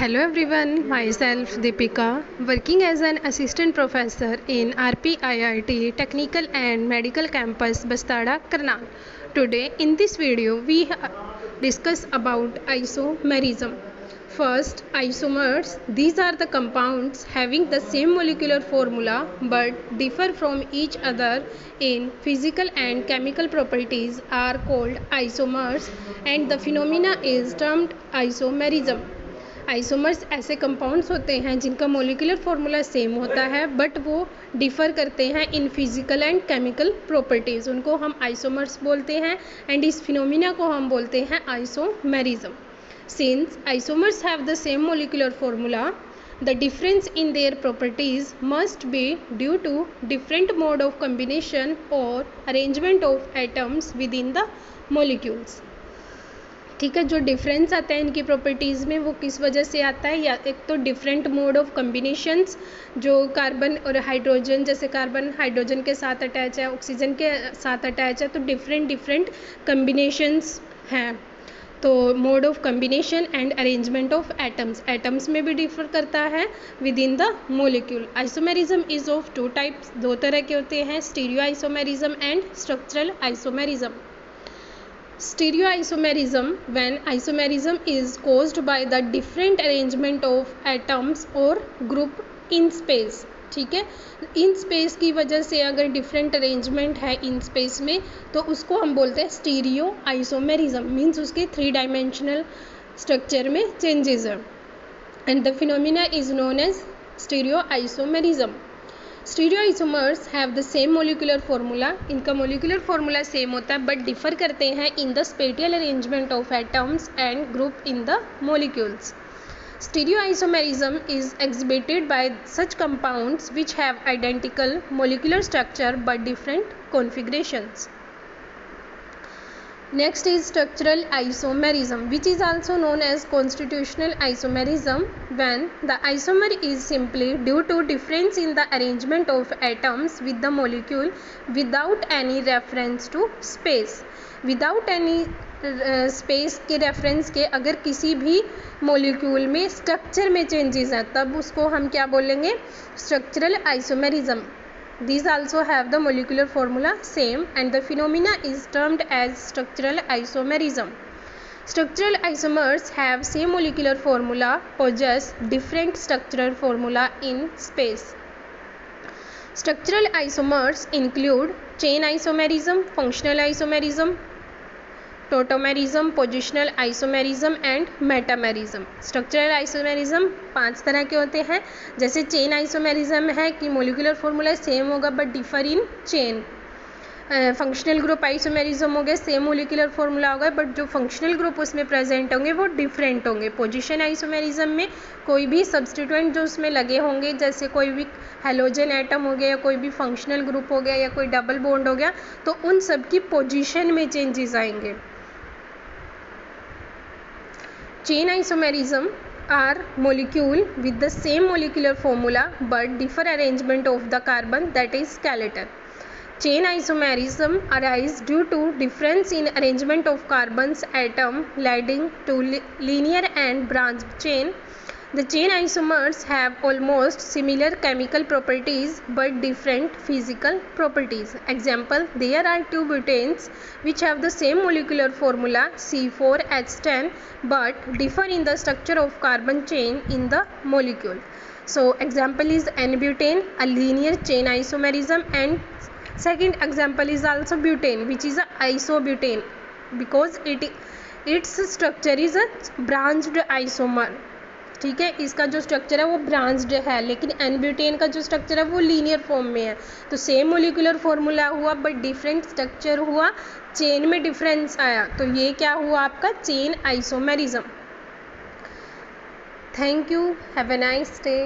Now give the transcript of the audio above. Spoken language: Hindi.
Hello everyone, myself Deepika, working as an assistant professor in RPIIT Technical and Medical Campus Bastada, Karnal. Today in this video we discuss about isomerism. First, isomers. These are the compounds having the same molecular formula but differ from each other in physical and chemical properties are called isomers, and the phenomena is termed isomerism. Isomers ऐसे कंपाउंड्स होते हैं जिनका मोलिकुलर फार्मूला सेम होता है बट वो डिफ़र करते हैं in physical and chemical properties, उनको हम आइसोमर्स बोलते हैं एंड इस फिनोमिना को हम बोलते हैं isomerism. Since isomers have the same molecular formula, the difference in their properties must be due to different mode of combination और arrangement of atoms within the molecules. ठीक है, जो डिफरेंस आता है इनकी प्रॉपर्टीज़ में वो किस वजह से आता है, या एक तो डिफरेंट मोड ऑफ कम्बिनेशंस, जो कार्बन और हाइड्रोजन, जैसे कार्बन हाइड्रोजन के साथ अटैच है, ऑक्सीजन के साथ अटैच है, तो डिफरेंट कम्बिनेशंस हैं. तो mode of combination and arrangement of atoms में भी डिफर करता है with in the molecule. Isomerism is of two types, दो तरह के होते हैं, stereo isomerism and structural isomerism. Stereoisomerism, when isomerism is caused by the different arrangement of atoms or group in space. ठीक है, इन स्पेस की वजह से अगर डिफरेंट अरेंजमेंट है इन स्पेस में तो उसको हम बोलते हैं स्टीरियो आइसोमेरिज्म. मीन्स उसके 3 डायमेंशनल स्ट्रक्चर में चेंजेस है and the phenomena is known as stereoisomerism. Stereoisomers have the same molecular formula, इनका मोलिकुलर फार्मूला सेम होता है बट डिफर करते हैं in the spatial arrangement of atoms and group in the molecules. Stereoisomerism is exhibited by such compounds which have identical molecular structure but different configurations. Next is structural isomerism, which is also known as constitutional isomerism, when the isomer is simply due to difference in the arrangement of atoms with the molecule without any reference to space. Without any space के रेफरेंस के अगर किसी भी मोलिक्यूल में स्ट्रक्चर में चेंजेस हैं तब उसको हम क्या बोलेंगे, structural isomerism. These also have the molecular formula same and the phenomena is termed as structural isomerism. Structural isomers have same molecular formula possess different structural formula in space. Structural isomers include chain isomerism, functional isomerism, tautomerism, positional isomerism and metamerism. Structural isomerism 5 तरह के होते हैं, जैसे चेन आइसोमेरिज्म है कि मोलिकुलर फार्मूला सेम होगा but differ in chain. Functional group isomerism हो गया, सेम मोलिकुलर फार्मूला होगा बट जो फंक्शनल ग्रुप उसमें प्रेजेंट होंगे वो डिफरेंट होंगे. पोजिशन आइसोमेरिज्म में कोई भी सब्सटीट्यूएंट जो उसमें लगे होंगे, जैसे कोई भी हेलोजन एटम हो गया या कोई भी फंक्शनल ग्रुप हो गया या कोई डबल बॉन्ड हो गया, तो उन सब की पोजिशन में चेंजेस आएंगे. Chain isomerism are molecule with the same molecular formula but different arrangement of the carbon, that is skeleton. Chain isomerism arise due to difference in arrangement of carbon's atom leading to linear and branch chain. The chain isomers have almost similar chemical properties but different physical properties. Example, there are 2 butanes which have the same molecular formula C4H10 but differ in the structure of carbon chain in the molecule. So example is N-butane, a linear chain isomerism, and second example is also butane, which is a isobutane because its structure is a branched isomer. ठीक है, इसका जो स्ट्रक्चर है वो ब्रांच्ड है, लेकिन एन-ब्यूटेन का जो स्ट्रक्चर है वो लीनियर फॉर्म में है. तो सेम मोलिकुलर फार्मूला हुआ बट डिफरेंट स्ट्रक्चर हुआ, चेन में डिफरेंस आया, तो ये क्या हुआ आपका chain isomerism. Thank you, have a nice day.